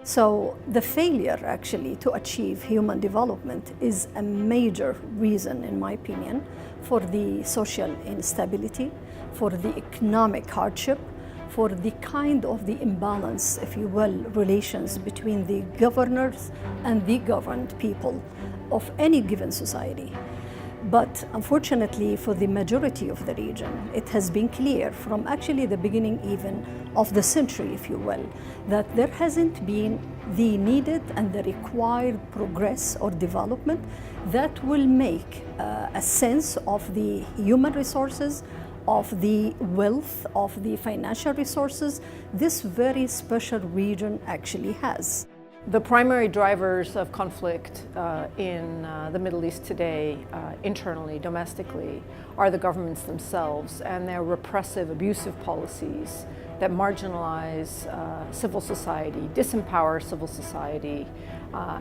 So the failure actually to achieve human development is a major reason, in my opinion, for the social instability, for the economic hardship, for the kind of the imbalance, if you will, relations between the governors and the governed people of any given society. But unfortunately, for the majority of the region, it has been clear from actually the beginning even of the century, if you will, that there hasn't been the needed and the required progress or development that will make a sense of the human resources, of the wealth, of the financial resources this very special region actually has. The primary drivers of conflict in the Middle East today, internally, domestically, are the governments themselves and their repressive, abusive policies that marginalize civil society, disempower civil society,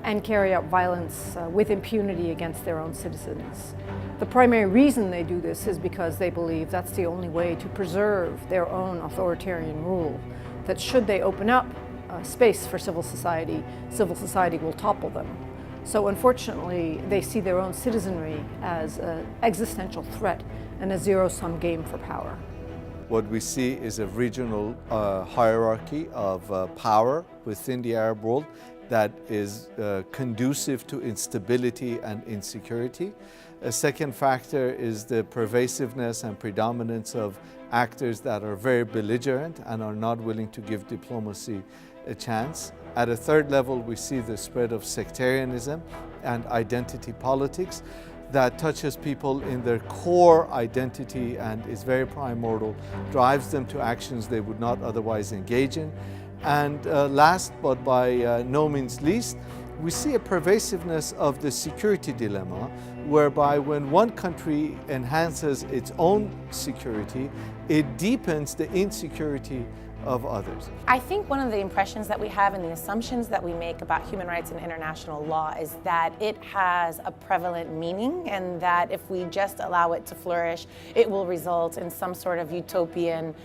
and carry out violence with impunity against their own citizens. The primary reason they do this is because they believe that's the only way to preserve their own authoritarian rule, that should they open up space for civil society will topple them. So unfortunately, they see their own citizenry as an existential threat and a zero-sum game for power. What we see is a regional hierarchy of power within the Arab world that is conducive to instability and insecurity. A second factor is the pervasiveness and predominance of actors that are very belligerent and are not willing to give diplomacy a chance. At a third level, we see the spread of sectarianism and identity politics that touches people in their core identity and is very primordial, drives them to actions they would not otherwise engage in. And last, but by no means least, we see a pervasiveness of the security dilemma, whereby when one country enhances its own security, it deepens the insecurity of others. I think one of the impressions that we have and the assumptions that we make about human rights and international law is that it has a prevalent meaning, and that if we just allow it to flourish, it will result in some sort of utopian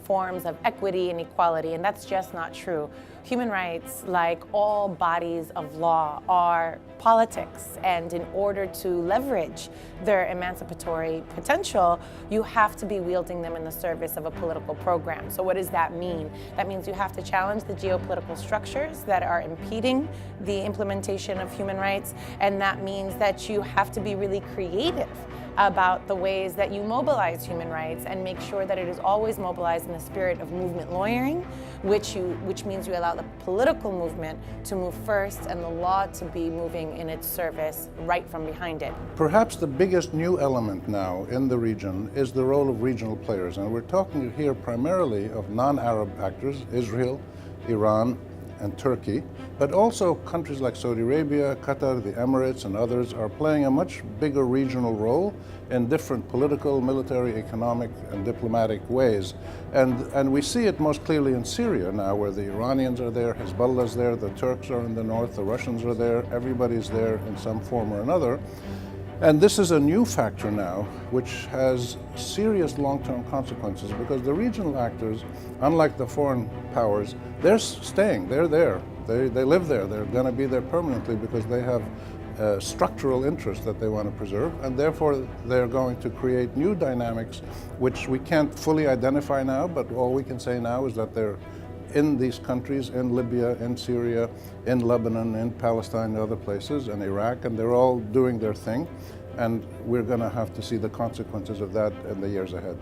forms of equity and equality, and that's just not true. Human rights, like all bodies of law, are politics, and in order to leverage their emancipatory potential, you have to be wielding them in the service of a political program. So what does that mean? That means you have to challenge the geopolitical structures that are impeding the implementation of human rights, and that means that you have to be really creative about the ways that you mobilize human rights and make sure that it is always mobilized in the spirit of movement lawyering, which means you allow the political movement to move first and the law to be moving in its service right from behind it. Perhaps the biggest new element now in the region is the role of regional players, and we're talking here primarily of non-Arab actors, Israel, Iran, and Turkey, but also countries like Saudi Arabia, Qatar, the Emirates, and others are playing a much bigger regional role in different political, military, economic, and diplomatic ways. And we see it most clearly in Syria now, where the Iranians are there, Hezbollah's there, the Turks are in the north, the Russians are there, everybody's there in some form or another. And this is a new factor now, which has serious long-term consequences, because the regional actors, unlike the foreign powers, they're staying, they're there, they live there, they're going to be there permanently because they have structural interests that they want to preserve, and therefore they're going to create new dynamics which we can't fully identify now, but all we can say now is that they're in these countries, in Libya, in Syria, in Lebanon, in Palestine, and other places, and Iraq, and they're all doing their thing. And we're going to have to see the consequences of that in the years ahead.